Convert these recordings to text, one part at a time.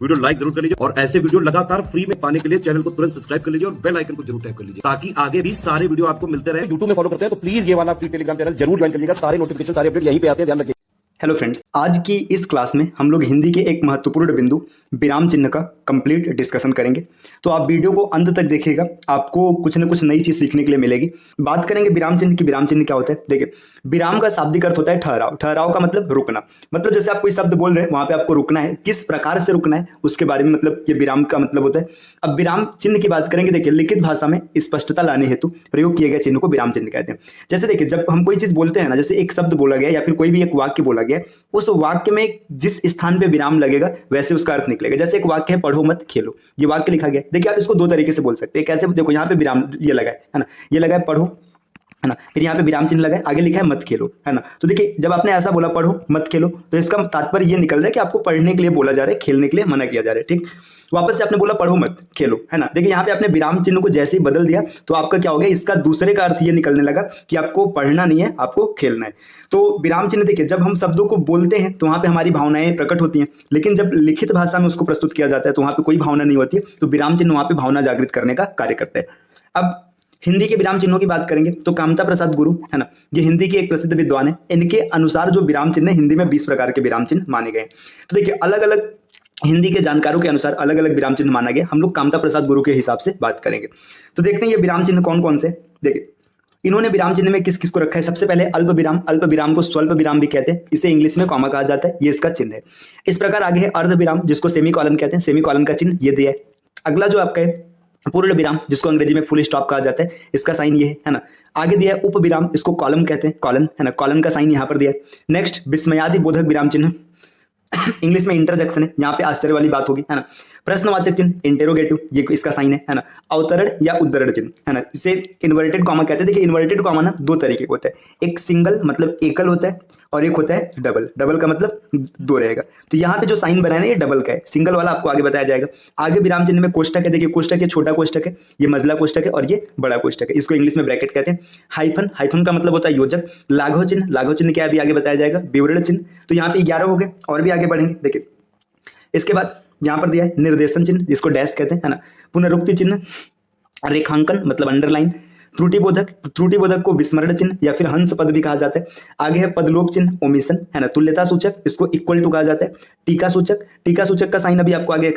Video like जरूर कर लीजिए और ऐसे वीडियो लगातार फ्री में पाने के लिए चैनल को तुरंत सब्सक्राइब कर लीजिए और बेल आइकन को जरूर टैप कर लीजिए ताकि आगे भी सारे वीडियो आपको मिलते रहे। यूट्यूब में फॉलो करते हैं तो प्लीज ये वाला फ्री टेलीग्राम चैनल जरूर ज्वाइन करिएगा। सारे नोटिफिकेशन सारे अपडेट यहीं पे आते हैं, ध्यान रखिए। हेलो फ्रेंड्स, आज की इस क्लास में हम लोग हिंदी के एक महत्वपूर्ण बिंदु विराम चिन्ह का कंप्लीट डिस्कशन करेंगे। तो आप वीडियो को अंत तक देखिएगा, आपको कुछ न कुछ नई चीज सीखने के लिए मिलेगी। बात करेंगे विराम चिन्ह की। विराम चिन्ह क्या होता है? देखिए, विराम का शाब्दिक अर्थ होता है ठहराव। ठहराव का मतलब रुकना। मतलब जैसे आप कोई शब्द बोल रहे हैं, वहां पे आपको रुकना है, किस प्रकार से रुकना है उसके बारे में मतलब ये विराम का मतलब होता है। अब विराम चिन्ह की बात करेंगे। देखिए, लिखित भाषा में स्पष्टता लाने हेतु प्रयोग किए गए चिन्ह को विराम चिन्ह कहते हैं। जैसे देखिए, जब हम कोई चीज बोलते हैं ना, जैसे एक शब्द बोला गया या फिर कोई भी एक वाक्य बोला गया, उस वाक्य में जिस स्थान पे विराम लगेगा वैसे उसका अर्थ निकलेगा। जैसे एक वाक्य है, पढ़ो मत खेलो, ये वाक्य लिखा गया। देखिए, आप इसको दो तरीके से बोल सकते हैं। कैसे? देखो, यहाँ पे विराम ये लगा है ना, ये लगा है पढ़ो, है ना, फिर यहाँ पे विराम चिन्ह लगा है, आगे लिखा है मत खेलो, है ना। तो देखिए, जब आपने ऐसा बोला पढ़ो मत खेलो, तो इसका तात्पर्य ये निकल रहा है कि आपको पढ़ने के लिए बोला जा रहा है, खेलने के लिए मना किया जा रहा है। ठीक, वापस से आपने बोला पढ़ो मत खेलो, है ना। देखिए, यहाँ पे आपने विराम चिन्ह को जैसे ही बदल दिया तो आपका क्या हो गया, इसका दूसरे का अर्थ ये निकलने लगा कि आपको पढ़ना नहीं है, आपको खेलना है। तो विराम चिन्ह देखिए, जब हम शब्दों को बोलते हैं तो वहां पे हमारी भावनाएं प्रकट होती हैं, लेकिन जब लिखित भाषा में उसको प्रस्तुत किया जाता है तो वहां पे कोई भावना नहीं होती है। तो विराम चिन्ह वहां पे भावना जागृत करने का कार्य करते हैं। अब हिंदी के विराम चिन्हों की बात करेंगे तो कामता प्रसाद गुरु, है ना, ये हिंदी के एक प्रसिद्ध विद्वान है। इनके अनुसार जो विराम चिन्ह है, हिंदी में 20 प्रकार के विराम चिन्ह माने गए। तो देखिए, अलग अलग हिंदी के जानकारों के अनुसार अलग अलग विराम चिन्ह माना गया। हम लोग कामता प्रसाद गुरु के हिसाब से बात करेंगे। तो देखते हैं ये विराम चिन्ह कौन कौन से। देखिए, इन्होंने विराम चिन्ह में किस किस को रखा है। सबसे पहले अल्प विराम। अल्प विराम को स्वल्प विराम भी कहते हैं, इसे इंग्लिश में कॉमा कहा जाता है, ये इसका चिन्ह है। इस प्रकार आगे है अर्ध विराम, जिसको सेमी कॉलन कहते हैं, सेमी कॉलन का चिन्ह ये दिया है। अगला जो आपका है पूर्ण विराम, जिसको अंग्रेजी में फुल स्टॉप कहा जाता है, इसका साइन ये है ना। आगे दिया है उप विराम, इसको कॉलम कहते हैं, कॉलन, है ना, कॉलन का साइन यहाँ पर दिया है। नेक्स्ट विस्मयादि बोधक विराम चिन्ह, इंग्लिश में इंटरजेक्शन है, यहाँ पे आश्चर्य वाली बात होगी, है ना। प्रश्नवाचक चिन्ह इंटेरोगेटिव, ये इसका साइन है ना। अवतरण या उद्धरण चिन्ह, है ना, इसे इन्वर्टेड कॉमा कहते हैं। देखिए, इन्वर्टेड कॉमा ना दो तरीके का होता है, एक सिंगल मतलब एकल होता है और एक होता है डबल। डबल का मतलब दो रहेगा। तो यहाँ पे जो साइन बनाया ना, ये डबल का है, सिंगल वाला आपको आगे बताया जाएगा। आगे विराम चिन्ह में कोष्टक है। देखिए, कोष्टक है, छोटा कोष्टक है, ये मझला कोष्टक है, और ये बड़ा कोष्टक है, इसको इंग्लिश में ब्रैकेट कहते हैं। हाइफन, हाइफन का मतलब होता है योजक। लाघव चिन्ह, लाघव चिन्ह क्या है अभी आगे बताया जाएगा। विवरण चिन्ह, तो यहाँ पे 11 हो गए और भी आगे बढ़ेंगे। देखिए, इसके बाद यहाँ पर दिया है निर्देशन चिन्ह, जिसको डैश कहते हैं, है ना। पुनरुक्ति चिन्ह, रेखांकन मतलब अंडरलाइन। त्रुटिबोधक, त्रुटिबोधक को विस्मरण चिन्ह या फिर हंस पद भी कहा जाता है। आगे है पदलोप चिन्ह, ओमिशन, है ना। तुल्यता सूचक, इसको इक्वल टू कहा जाता है। टीका सूचक, टीका सूचक का साइन अभी आपको आगे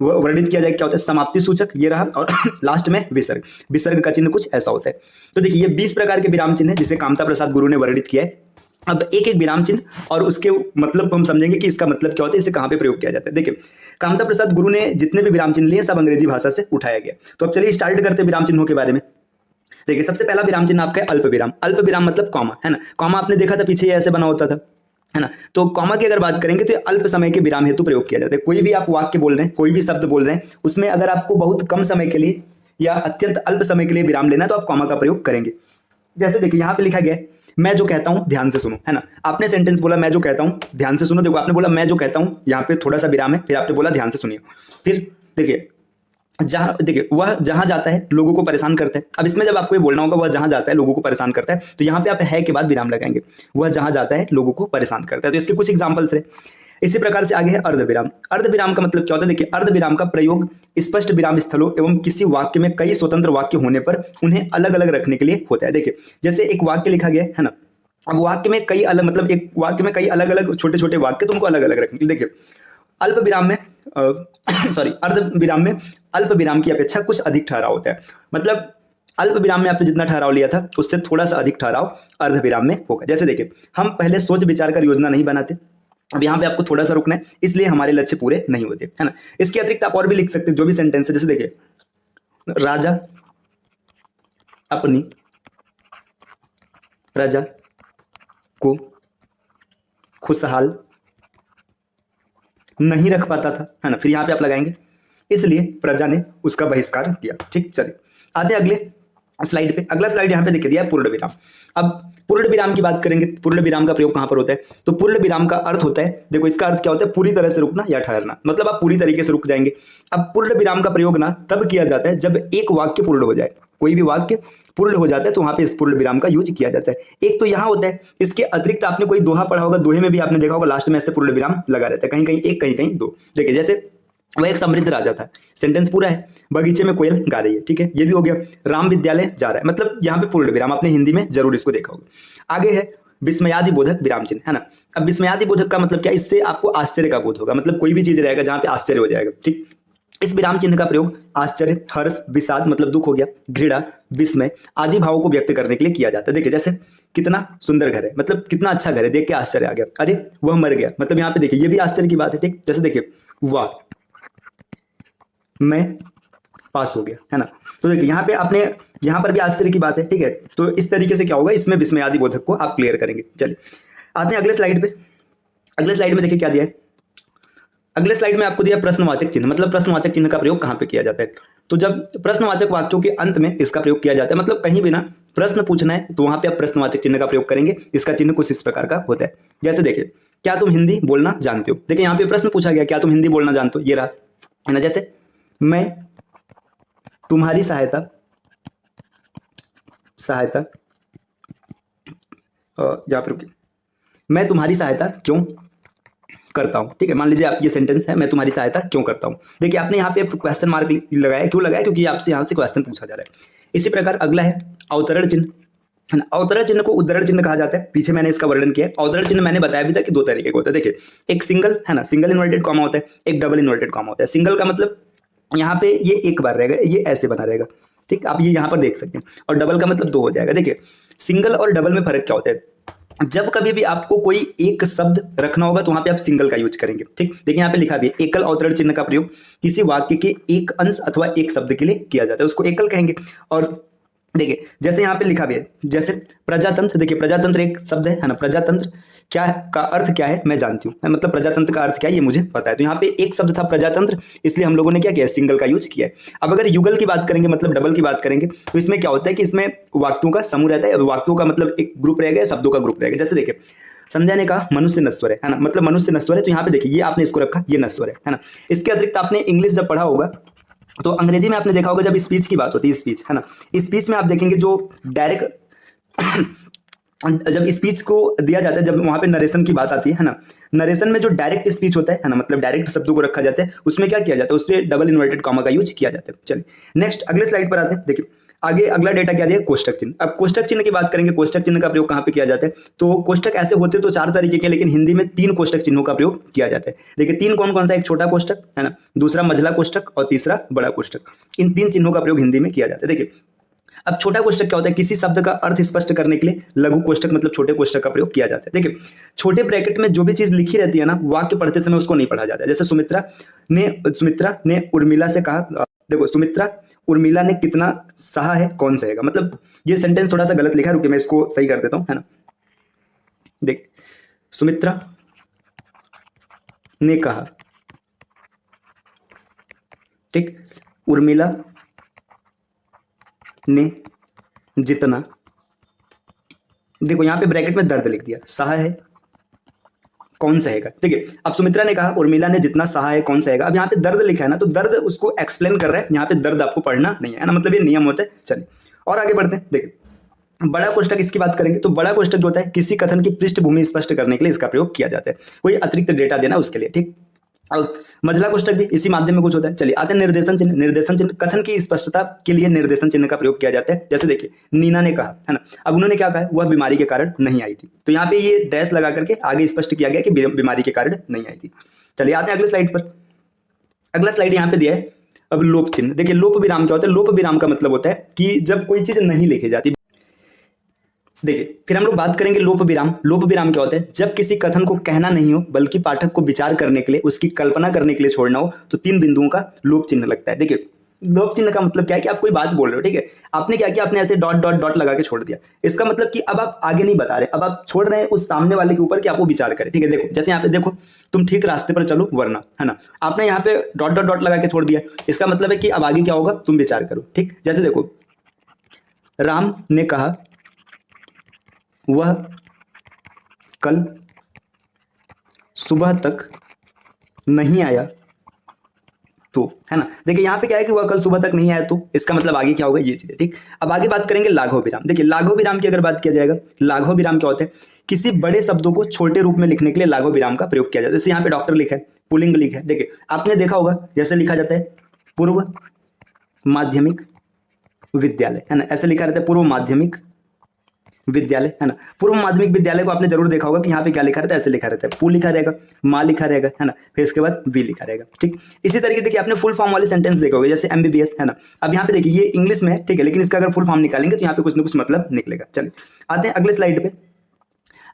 वर्णित किया जाएगा क्या होता है। समाप्ति सूचक ये रहा, और लास्ट में विसर्ग, विसर्ग का चिन्ह कुछ ऐसा होता है। तो देखिए, ये 20 प्रकार के विराम चिन्ह है जिसे कामता प्रसाद गुरु ने वर्णित किया है। अब एक एक विराम चिन्ह और उसके मतलब को हम समझेंगे कि इसका मतलब क्या होता है, इसे कहाँ पे प्रयोग किया जाता है। देखिए, कामता प्रसाद गुरु ने जितने भी विराम चिन्ह लिए सब अंग्रेजी भाषा से उठाया गया। तो अब चलिए स्टार्ट करते हैं विराम चिन्हों के बारे में। देखिए, सबसे पहला विराम चिन्ह आपका है अल्प विराम। अल्प विराम मतलब कॉमा, है ना। कॉमा आपने देखा था पीछे ऐसे बना होता था, है ना। तो कॉमा की अगर बात करेंगे तो ये अल्प समय के विराम हेतु प्रयोग किया जाता है। कोई भी आप वाक्य बोल रहे हैं, कोई भी शब्द बोल रहे हैं, उसमें अगर आपको बहुत कम समय के लिए या अत्यंत अल्प समय के लिए विराम लेना है तो आप कॉमा का प्रयोग करेंगे। जैसे देखिए, यहाँ पे लिखा गया है मैं जो कहता हूं ध्यान से सुनो, है ना। आपने सेंटेंस बोला मैं जो कहता हूं ध्यान से सुनो। देखो, आपने बोला मैं जो कहता हूं, यहाँ पे थोड़ा सा विराम है, फिर आपने बोला ध्यान से सुनिए। फिर देखिए, जहां, देखिए, वह जहां जाता है लोगों को परेशान करता है। अब इसमें जब आपको ये बोलना होगा वह जहां जाता है लोगों को परेशान करता है, तो यहाँ पे आप है के बाद विराम लगाएंगे। वह जहां जाता है लोगों को परेशान करता है। तो इसके कुछ एग्जाम्पल्स है। इसी प्रकार से आगे है अर्ध विराम। अर्ध विराम का मतलब क्या होता है? देखिए, अर्ध विराम का प्रयोग स्पष्ट विराम स्थलों एवं किसी वाक्य में कई स्वतंत्र वाक्य होने पर उन्हें अलग अलग रखने के लिए होता है। देखिए, जैसे एक वाक्य लिखा गया है ना, अब वाक्य में कई अलग मतलब एक वाक्य में कई अलग अलग छोटे छोटे वाक्य, तो उनको अलग अलग रखने के लिए। देखिए, अल्प विराम में सॉरी अर्ध विराम में अल्प विराम की अपेक्षा कुछ अधिक ठहराव होता है। मतलब अल्प विराम में आपने जितना ठहराव लिया था उससे थोड़ा सा अधिक ठहराव अर्ध विराम में होगा। जैसे देखिए, हम पहले सोच विचार कर योजना नहीं बनाते, अब यहाँ पे आपको थोड़ा सा रुकना है, इसलिए हमारे लक्ष्य पूरे नहीं होते, है ना। इसके अतिरिक्त आप और भी लिख सकते हैं जो भी सेंटेंस है। जैसे देखिए, राजा अपनी प्रजा को खुशहाल नहीं रख पाता था, है ना। फिर यहाँ पे आप लगाएंगे इसलिए प्रजा ने उसका बहिष्कार किया। ठीक, चलिए आते अगले स्लाइड पे। अगला स्लाइड यहाँ पे दिख दिया है पूर्ण विराम। अब पूर्ण विराम की बात करेंगे, पूर्ण विराम का प्रयोग कहाँ पर होता है? तो पूर्ण विराम का अर्थ होता है, देखो इसका अर्थ क्या होता है, पूरी तरह से रुकना या ठहरना, मतलब आप पूरी तरीके से रुक जाएंगे। अब पूर्ण विराम का प्रयोग ना तब किया जाता है जब एक वाक्य पूर्ण हो जाए, कोई भी वाक्य पूर्ण हो जाता है तो वहां पे इस पूर्ण विराम का यूज किया जाता है। एक तो यहाँ होता है, इसके अतिरिक्त आपने कोई दोहा पढ़ा होगा, दोहे में भी आपने देखा होगा लास्ट में ऐसे पूर्ण विराम लगा रहता है, कहीं कहीं एक कहीं कहीं दो। देखिए जैसे वह एक समृद्ध राजा था। सेंटेंस पूरा है। बगीचे में कोयल गा रही है, ठीक है, ये भी हो गया। राम विद्यालय जा रहा है, मतलब यहाँ पे पूर्ण विराम, आपने हिंदी में जरूर इसको देखा होगा। आगे है विस्मयादि बोधक विराम चिन्ह, है ना। अब विस्मयादि बोधक का मतलब क्या, इससे आपको आश्चर्य का बोध होगा, मतलब कोई भी चीज रहेगा जहां पे आश्चर्य हो जाएगा, ठीक। इस विराम चिन्ह का प्रयोग आश्चर्य, हर्ष, विषाद मतलब दुख हो गया, घृणा, विस्मय आदि भावों को व्यक्त करने के लिए किया जाता है। देखिए जैसे कितना सुंदर घर है, मतलब कितना अच्छा घर है, देख के आश्चर्य आ गया, अरे वह मर गया, मतलब यहाँ पे देखिए ये भी आश्चर्य की बात है, ठीक। जैसे देखिए वाह मैं पास हो गया, है ना। तो देखिए यहाँ पे आपने, यहाँ पर भी आश्चर्य की बात है, ठीक है। तो इस तरीके से क्या होगा, इसमें विस्मयादि बोधक को आप क्लियर करेंगे। चलिए आते हैं अगले स्लाइड पे। अगले स्लाइड में देखिए क्या दिया है। अगले स्लाइड में आपको दिया प्रश्नवाचक चिन्ह, मतलब प्रश्नवाचक चिन्ह का प्रयोग कहाँ पे किया जाता है। तो जब प्रश्नवाचक वाक्यों के अंत में इसका प्रयोग किया जाता है, मतलब कहीं भी ना प्रश्न पूछना है तो वहां पे आप प्रश्नवाचक चिन्ह का प्रयोग करेंगे। इसका चिन्ह कुछ इस प्रकार का होता है, जैसे देखिए क्या तुम हिंदी बोलना जानते हो। देखिए यहाँ पे प्रश्न पूछा गया, क्या तुम हिंदी बोलना जानते हो, ये रहा, है ना। जैसे मैं तुम्हारी सहायता जहाँ पर मैं तुम्हारी सहायता क्यों करता हूं, ठीक है। मान लीजिए आप, ये सेंटेंस है, मैं तुम्हारी सहायता क्यों करता हूं। देखिए आपने यहाँ पे क्वेश्चन मार्क लगाया, क्यों लगाया, क्योंकि आपसे यहाँ से क्वेश्चन पूछा जा रहा है। इसी प्रकार अगला है अवतरण चिन्ह, है ना। अवतरण चिन्ह को उद्धरण चिन्ह कहा जाता है, पीछे मैंने इसका वर्णन किया है। अवतरण चिन्ह मैंने बताया भी था कि दो तरीके का होता है। देखिए एक सिंगल, है ना, सिंगल इन्वर्टेड कॉमा होता है, एक डबल इन्वर्टेड कॉमा होता है। सिंगल का मतलब यहाँ पे ये एक बार रहेगा, ये ऐसे बना रहेगा, ठीक, आप ये यहाँ पर देख सकते हैं। और डबल का मतलब दो हो जाएगा। देखिए सिंगल और डबल में फर्क क्या होता है, जब कभी भी आपको कोई एक शब्द रखना होगा तो वहां पे आप सिंगल का यूज करेंगे, ठीक। देखिए यहाँ पे लिखा भी है, एकल अवतरण चिन्ह का प्रयोग किसी वाक्य के एक अंश अथवा एक शब्द के लिए किया जाता है, उसको एकल कहेंगे। और देखिए जैसे यहाँ पे लिखा भी है, जैसे प्रजातंत्र, देखिए प्रजातंत्र एक शब्द है ना। प्रजातंत्र क्या का अर्थ क्या है मैं जानती हूँ, मतलब प्रजातंत्र का अर्थ क्या है ये मुझे पता है। तो यहाँ पे एक शब्द था प्रजातंत्र, इसलिए हम लोगों ने क्या किया, सिंगल का यूज किया है। अब अगर युगल की बात करेंगे, मतलब डबल की बात करेंगे, तो इसमें क्या होता है कि इसमें वाक्यों का समूह रहता है। अब वाक्यों का मतलब एक ग्रुप रहेगा, शब्दों का ग्रुप रहेगा। जैसे देखिए संध्या ने कहा मनुष्य नश्वर है ना, मतलब मनुष्य नश्वर है। तो यहाँ पे देखिए ये आपने इसको रखा, ये नश्वर है ना। इसके अतिरिक्त आपने इंग्लिश जब पढ़ा होगा तो अंग्रेजी में आपने देखा होगा, जब स्पीच की बात होती है, स्पीच, है ना, स्पीच में आप देखेंगे जो डायरेक्ट जब स्पीच को दिया जाता है, जब वहां पे नरेशन की बात आती है ना, नरेशन में जो डायरेक्ट स्पीच होता है ना, मतलब डायरेक्ट शब्दों को रखा जाता है, उसमें क्या किया जाता है, उसमें डबल इन्वर्टेड कॉमा का यूज किया जाता है। चलिए नेक्स्ट अगले स्लाइड पर आते हैं। देखिए आगे अगला डेटा क्या दिया, कोष्टक चिन्ह। अब कोष्टक चिन्ह की बात करेंगे, कोष्टक चिन्ह का प्रयोग कहाँ पे किया जाता है। तो कोष्टक ऐसे होते तो चार तरीके के, लेकिन हिंदी में तीन कोष्टक चिन्हों का प्रयोग किया जाता है। देखिए तीन कौन कौन सा, एक छोटा कोष्टक, है ना, दूसरा मझला कोष्टक और तीसरा बड़ा कोष्टक। इन तीन चिन्हों का प्रयोग हिंदी में किया जाता है। देखिए अब छोटा कोष्टक क्या होता है, किसी शब्द का अर्थ स्पष्ट करने के लिए लघु कोष्टक मतलब छोटे कोष्टक का प्रयोग किया जाता है। देखिए छोटे ब्रैकेट में जो भी चीज लिखी रहती है ना, वाक्य पढ़ते समय उसको नहीं पढ़ा जाता है। जैसे सुमित्रा ने उर्मिला से कहा, देखो सुमित्रा उर्मिला ने कितना सहा है कौन सहेगा, मतलब ये सेंटेंस थोड़ा सा गलत लिखा है, रुकिए मैं इसको सही कर देता हूं, है ना। देख सुमित्रा ने कहा, ठीक, उर्मिला ने जितना, देखो यहां पे ब्रैकेट में दर्द लिख दिया, सहा है कौन सहेगा, ठीक है। अब सुमित्रा ने कहा उर्मिला ने जितना सहा है कौन सहेगा। अब यहाँ पे दर्द लिखा है ना, तो दर्द उसको एक्सप्लेन कर रहा है, यहाँ पे दर्द आपको पढ़ना नहीं है ना, मतलब ये नियम होता है। चलिए और आगे बढ़ते हैं। देखिए बड़ा कोष्टक इसकी बात करेंगे, तो बड़ा कोष्टक जो होता है किसी कथन की पृष्ठभूमि स्पष्ट करने के लिए इसका प्रयोग किया जाता है, कोई अतिरिक्त डेटा देना उसके लिए, ठीक। और मझला कोष्टक भी इसी माध्यम में कुछ होता है। चलिए आते हैं निर्देशन चिन्ह। निर्देशन चिन्ह कथन की स्पष्टता के लिए निर्देशन चिन्ह का प्रयोग किया जाता है। जैसे देखिए नीना ने कहा, है ना, अब उन्होंने क्या कहा, वह बीमारी के कारण नहीं आई थी, तो यहाँ पे ये डैश लगा करके आगे स्पष्ट किया गया कि बीमारी के कारण नहीं आई थी। चलिए आते हैं अगले स्लाइड पर। अगला स्लाइड यहाँ पे दिया है अब लोप चिन्ह। देखिए लोप विराम क्या होता है, लोप विराम का मतलब होता है कि जब कोई चीज नहीं लिखी जाती। देखिए फिर हम लोग बात करेंगे लोप विराम। लोप विराम क्या होता है, जब किसी कथन को कहना नहीं हो बल्कि पाठक को विचार करने के लिए, उसकी कल्पना करने के लिए छोड़ना हो, तो तीन बिंदुओं का लोप चिन्ह लगता है। देखिए लोप चिन्ह का मतलब क्या है कि आप कोई बात बोल रहे हो, ठीक है, आपने क्या किया, आपने ऐसे डॉट डॉट डॉट लगा के छोड़ दिया। इसका मतलब कि अब आप आगे नहीं बता रहे, अब आप छोड़ रहे हैं उस सामने वाले के ऊपर कि आपको विचार करे, ठीक है। देखो जैसे यहाँ पे देखो, तुम ठीक रास्ते पर चलो वरना, है ना, आपने यहाँ पे डॉट डॉट डॉट लगा के छोड़ दिया। इसका मतलब है कि अब आगे क्या होगा, तुम विचार करो, ठीक। जैसे देखो राम ने कहा वह कल सुबह तक नहीं आया तो, है ना। देखिए यहाँ पे क्या है कि वह कल सुबह तक नहीं आया तो, इसका मतलब आगे क्या होगा, ये चीज है, ठीक। अब आगे बात करेंगे लाघव विराम। देखिए लाघव विराम की अगर बात किया जाएगा, लाघव विराम क्या होता है, किसी बड़े शब्दों को छोटे रूप में लिखने के लिए लाघव विराम का प्रयोग किया जाता है। जैसे यहाँ पे डॉक्टर लिखा है, पुल्लिंग लिंग है। देखिए आपने देखा होगा जैसे लिखा जाता है पूर्व माध्यमिक विद्यालय, है ना, ऐसे लिखा रहता है पूर्व माध्यमिक विद्यालय, है ना। पूर्व माध्यमिक विद्यालय को आपने जरूर देखा होगा कि यहाँ पे क्या लिखा रहता है, ऐसे लिखा रहता है, पू लिखा रहेगा, माँ लिखा रहेगा, है ना, फिर इसके बाद वी लिखा रहेगा, ठीक। इसी तरीके देखिए आपने फुल फॉर्म वाले सेंटेंस देखा होगा, जैसे एमबीबीएस, है ना। अब यहाँ पे देखिए ये इंग्लिश में है, ठीक है, लेकिन इसका अगर फुल फॉर्म निकालेंगे तो यहाँ पे कुछ ना कुछ मतलब निकलेगा। चलिए आते हैं अगले स्लाइड पे।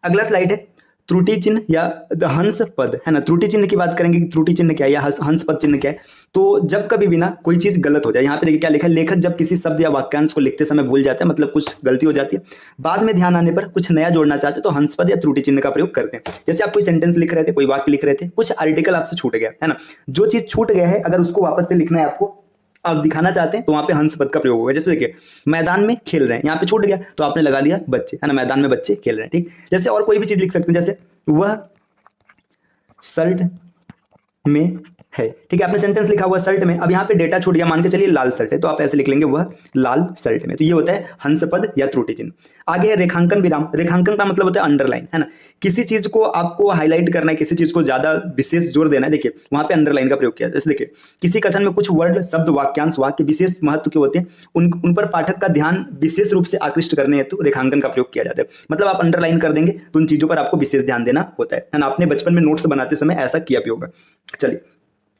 अगला स्लाइड है त्रुटि चिन्ह या हंस पद, है ना। त्रुटि चिन्ह की बात करेंगे कि त्रुटि चिन्ह क्या है या हंस पद चिन्ह क्या है। तो जब कभी भी ना कोई चीज गलत हो जाए, यहाँ पे देखिए क्या लिखा है, लेखक जब किसी शब्द या वाक्यांश को लिखते समय भूल जाता है, मतलब कुछ गलती हो जाती है, बाद में ध्यान आने पर कुछ नया जोड़ना चाहते हैं तो हंस पद या त्रुटि चिन्ह का प्रयोग करते हैं। जैसे आप कोई सेंटेंस लिख रहे थे, कोई वाक्य लिख रहे थे, कुछ आर्टिकल आपसे छूट गया, है ना, जो चीज छूट गया है अगर उसको वापस से लिखना है आपको, आप दिखाना चाहते हैं तो वहां पे हंस पद का प्रयोग होगा। जैसे देखिए मैदान में खेल रहे हैं, यहाँ पे छूट गया तो आपने लगा दिया बच्चे, है ना, मैदान में बच्चे खेल रहे हैं, ठीक। जैसे और कोई भी चीज लिख सकते हैं, जैसे वह शर्ट में है, ठीक है, आपने सेंटेंस लिखा हुआ शर्ट में, अब यहाँ पे डेटा छूट गया, मान के चलिए लाल शर्ट है, तो आप ऐसे लिख लेंगे वह लाल शर्ट में। तो ये होता है हंस पद या त्रुटि चिन्ह। आगे है रेखांकन विराम। रेखांकन का मतलब होता है अंडरलाइन, है ना, किसी चीज को आपको हाईलाइट करना है, किसी चीज को ज्यादा विशेष जोर देना है, देखिए वहां पे अंडरलाइन का प्रयोग किया है। जैसे देखिए किसी कथन में कुछ वर्ड, शब्द, वाक्यांश, वाक्य विशेष महत्व के होते हैं, उन पर पाठक का ध्यान विशेष रूप से आकृष्ट करने हेतु रेखांकन का प्रयोग किया जाता है। मतलब आप अंडरलाइन कर देंगे तो उन चीजों पर आपको विशेष ध्यान देना होता है ना। आपने बचपन में नोट्स बनाते समय ऐसा किया भी होगा। चलिए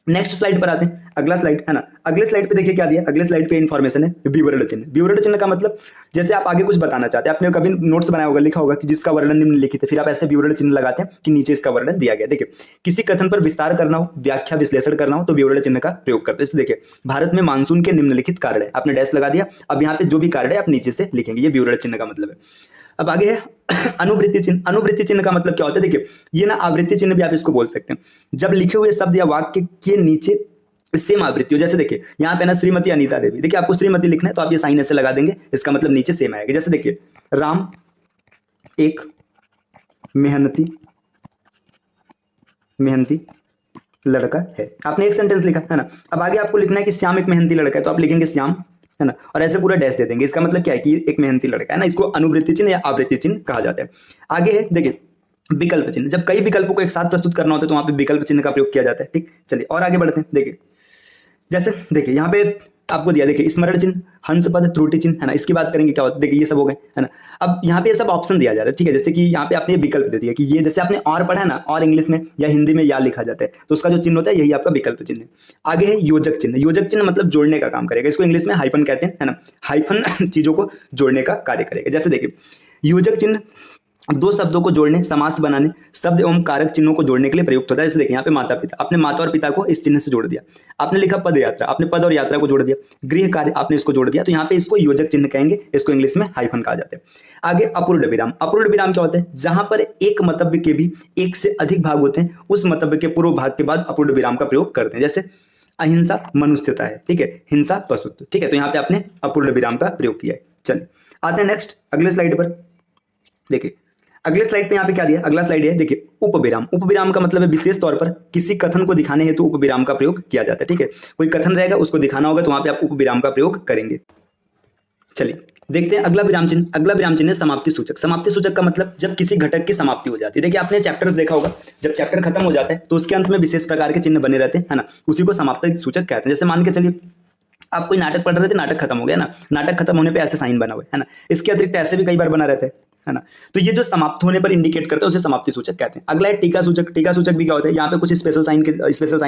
नेक्स्ट स्लाइड पर आते हैं, अगला स्लाइड, है ना। अगले स्लाइड पे देखिए क्या दिया, अगले स्लाइड पे इंफॉर्मेशन है विवरण चिन्ह। विवरण चिन्ह का मतलब जैसे आप आगे कुछ बताना चाहते हैं, आपने कभी नोट्स बनाया होगा, लिखा होगा कि जिसका वर्णन निम्नलिखित है, फिर आप ऐसे विवरण चिन्ह लगाते हैं कि नीचे इसका वर्णन दिया गया। देखिए किसी कथन पर विस्तार करना हो, व्याख्या विश्लेषण करना हो तो विवरण चिन्ह का प्रयोग करते हैं। जैसे देखिए भारत में मानसून के निम्नलिखित कारण है, आपने डैश लगा दिया, अब यहाँ पे जो भी कारण है आप नीचे से लिखेंगे, ये विवरण चिन्ह का मतलब है। अब आगे है अनुवृत्ति चिन्ह। अनुवृत्ति चिन्ह का मतलब क्या होता है, देखिए ये ना आवृत्ति चिन्ह भी आप इसको बोल सकते हैं। जब लिखे हुए शब्द या वाक्य के नीचे सेम आवृत्ति हो, जैसे देखिए यहाँ पे ना श्रीमती अनीता देवी, देखिए आपको श्रीमती लिखना है तो आप ये साइन ऐसे लगा देंगे, इसका मतलब नीचे सेम आएगा। जैसे देखिए राम एक मेहनती लड़का है, आपने एक सेंटेंस लिखा, है ना। अब आगे आपको लिखना है कि श्याम एक मेहनती लड़का है, तो आप लिखेंगे श्याम, है ना, और ऐसे पूरा डैश दे देंगे। इसका मतलब क्या है कि एक मेहनती लड़का है ना, इसको अनुवृत्ति चिन्ह या आवृत्ति चिन्ह कहा जाता है। आगे है देखिए विकल्प चिन्ह। जब कई विकल्पों को एक साथ प्रस्तुत करना होता है तो वहां पे विकल्प चिन्ह का प्रयोग किया जाता है, ठीक। चलिए और आगे बढ़ते हैं। देखिए जैसे देखिए यहाँ पे आपको दिया, देखिए स्मरण चिन्ह, हंस पद, त्रुटि चिन्ह, है ना, इसकी बात करेंगे क्या होता है, देखिए ये सब हो गए, है ना। अब यहाँ पे ये सब ऑप्शन दिया जा रहा है, ठीक है। जैसे कि यहाँ पे आपने विकल्प दे दिया कि ये, जैसे आपने और पढ़ा है ना, और इंग्लिश में या हिंदी में या लिखा जाता है तो उसका जो चिन्ह होता है यही आपका विकल्प चिन्ह है। आगे है योजक चिन्ह। योजक चिन्ह मतलब जोड़ने का काम करेगा, इसको इंग्लिश में हाइफन कहते हैं, है ना। हाइफन चीजों को जोड़ने का कार्य करेगा। जैसे देखिए योजक चिन्ह दो शब्दों को जोड़ने, समास बनाने, शब्द एवं कारक चिन्हों को जोड़ने के लिए प्रयुक्त होता है। जैसे देखिए यहाँ पे माता पिता, आपने माता और पिता को इस चिन्ह से जोड़ दिया। आपने लिखा पद यात्रा, आपने पद और यात्रा को जोड़ दिया। गृह कार्य, आपने इसको जोड़ दिया, तो यहाँ पे इसको योजक चिन्ह कहेंगे, इसको इंग्लिश में हाइफन कहा जाता है। आगे अपूर्ण विराम। अपूर्ण विराम क्या होता है, जहां पर एक मतव्य के भी एक से अधिक भाग होते हैं, उस मतव्य के पूर्व भाग के बाद अपूर्ण विराम का प्रयोग करते हैं। जैसे अहिंसा मनुष्यता है, ठीक है, हिंसा पशुत्व, ठीक है, तो यहाँ पे आपने अपूर्ण विराम का प्रयोग किया है। चलिए आते हैं नेक्स्ट अगले स्लाइड पर। देखिए अगले स्लाइड पे यहाँ पे क्या दिया, अगला स्लाइड है, देखिए उपविराम। उपविराम का मतलब है विशेष तौर पर किसी कथन को दिखाने हेतु उपविराम का प्रयोग किया जाता है, ठीक है। कोई कथन रहेगा उसको दिखाना होगा तो वहां पे आप उपविराम का प्रयोग करेंगे। चलिए देखते हैं अगला विराम चिन्ह। अगला विराम चिन्ह है समाप्ति सूचक। समाप्ति सूचक का मतलब जब किसी घटक की समाप्ति हो जाती है। देखिए आपने चैप्टर्स देखा होगा, जब चैप्टर खत्म हो जाता है तो उसके अंत में विशेष प्रकार के चिन्ह बने रहते हैं, है ना, उसी को समाप्ति सूचक कहते हैं। जैसे मान के चलिए आप कोई नाटक पढ़ रहे थे, नाटक खत्म हो गया ना, नाटक खत्म होने पे ऐसे साइन बना हुआ है ना, इसके अतिरिक्त ऐसे भी कई बार बना रहता है ना, तो ये जो समाप्त होने पर इंडिकेट करते हैं उसे समाप्ति सूचक कहते हैं। अगला है टीका सूचक। टीका सूचक भी क्या होता है, यहाँ पे कुछ स्पेशल साइन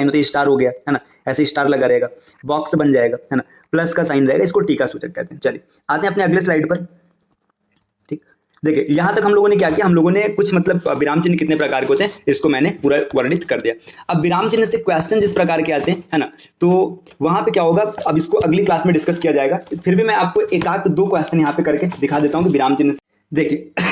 होते हैं, स्टार हो गया, है ना, ऐसे स्टार लगा रहेगा, बॉक्स बन जाएगा, है ना, प्लस का साइन रहेगा, इसको टीका सूचक कहते हैं। चलिए आते हैं अपने अगले स्लाइड पर। ठीक, देखिए यहां तक हम लोगों ने क्या किया, हम लोगों ने कुछ मतलब विराम चिन्ह कितने प्रकार के होते हैं इसको मैंने पूरा वर्णित कर दिया। अब विराम चिन्ह से क्वेश्चन जिस प्रकार के आते हैं, है ना, तो वहां पे क्या होगा, अब इसको अगली क्लास में डिस्कस किया जाएगा। फिर भी मैं आपको एक आध दो क्वेश्चन यहाँ पे करके दिखा देता हूँ कि विराम चिन्ह। देखिए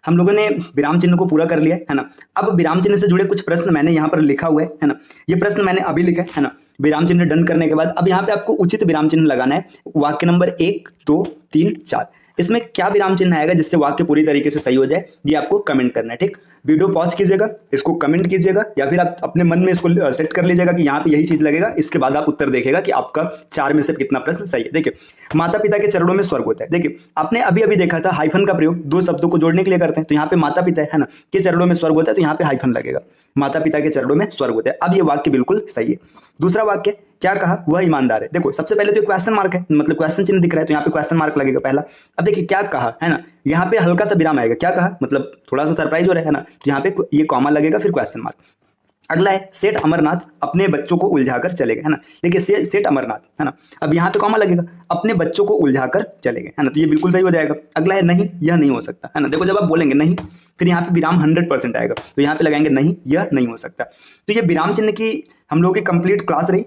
हम लोगों ने विराम चिन्ह को पूरा कर लिया है ना। अब विराम चिन्ह से जुड़े कुछ प्रश्न मैंने यहाँ पर लिखा हुआ है ना, ये प्रश्न मैंने अभी लिखा है ना। विराम चिन्ह डन करने के बाद अब यहाँ पे आपको उचित विराम चिन्ह लगाना है। वाक्य नंबर 1, 2, 3, 4 इसमें क्या विराम चिन्ह आएगा जिससे वाक्य पूरी तरीके से सही हो जाए, ये आपको कमेंट करना है। ठीक, वीडियो पॉज कीजिएगा, इसको कमेंट कीजिएगा, या फिर आप अपने मन में इसको सेट कर लीजिएगा कि यहाँ पे यही चीज लगेगा। इसके बाद आप उत्तर देखेगा कि आपका 4 में से कितना प्रश्न सही है। देखिए, माता पिता के चरणों में स्वर्ग होता है। देखिए, आपने अभी अभी देखा था हाइफन का प्रयोग दो शब्दों को जोड़ने के लिए करते हैं। तो यहाँ पे माता पिता है ना, के चरणों में स्वर्ग होता है, तो यहाँ पे हाइफन लगेगा, माता पिता के चरणों में स्वर्ग होता है। अब ये वाक्य बिल्कुल सही है। दूसरा वाक्य क्या कहा, वह ईमानदार है। देखो, सबसे पहले तो क्वेश्चन मार्क है, मतलब क्वेश्चन चिन्ह दिख रहा है, तो यहाँ पे क्वेश्चन मार्क लगेगा पहला। अब देखिए क्या कहा है ना, यहाँ पे हल्का सा विराम आएगा, क्या कहा मतलब थोड़ा सा सरप्राइज हो रहा है ना, तो यहाँ पे ये कॉमा लगेगा, फिर क्वेश्चन मार्क। अगला है सेठ अमरनाथ अपने बच्चों को उलझाकर चले गए, है ना। देखिए सेठ अमरनाथ, है ना, अब यहाँ पे कॉमा लगेगा, अपने बच्चों को उलझाकर चले गए, है ना, तो ये बिल्कुल सही हो जाएगा। अगला है नहीं, यह नहीं हो सकता, है ना। देखो, जब आप बोलेंगे नहीं, फिर यहाँ पे विराम 100% आएगा, तो यहाँ पे लगाएंगे नहीं, यह नहीं हो सकता। तो ये विराम चिन्ह की हम लोगों की कंप्लीट क्लास रही।